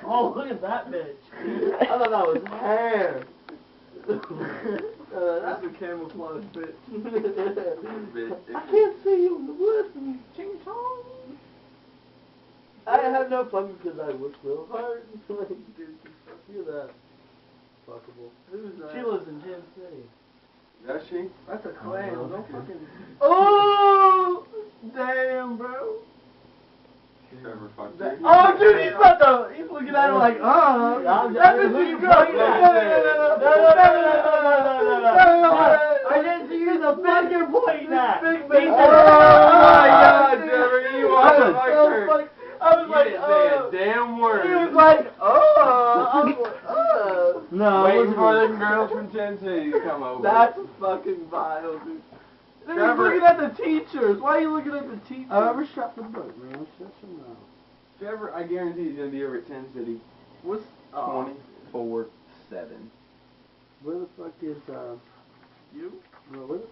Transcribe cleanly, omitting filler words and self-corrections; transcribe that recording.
Oh, look at that bitch. I thought that was hair. That's a camouflage bitch. I can't see you in the woods. Ching chong. I have no fun because I work real hard. Look at that. Fuckable. Who's that? She lives in Tennessee. Does she? That's a clam. Oh, Don't okay. fucking. Oh! Damn, bro. Trevor fucked That- you. Oh, dude, he's about to. He's looking at him like, That bitch is gross. No. I didn't see you the finger pointing at. Big He bitch. said, Oh my God, Trevor, you are I was my so turn. funny. I was You like, didn't say a damn word. He was like, I was like, No, it Waiting wasn't for them girls from Tennessee to come over. That's fucking vile, dude. Then he's Trevor- looking at the teachers. Why are you looking at the teachers? I never shot the boat, man. Shut your mouth. Trevor, I guarantee he's gonna be over at 10 City What's 24/7. Where the fuck is, You? no, where the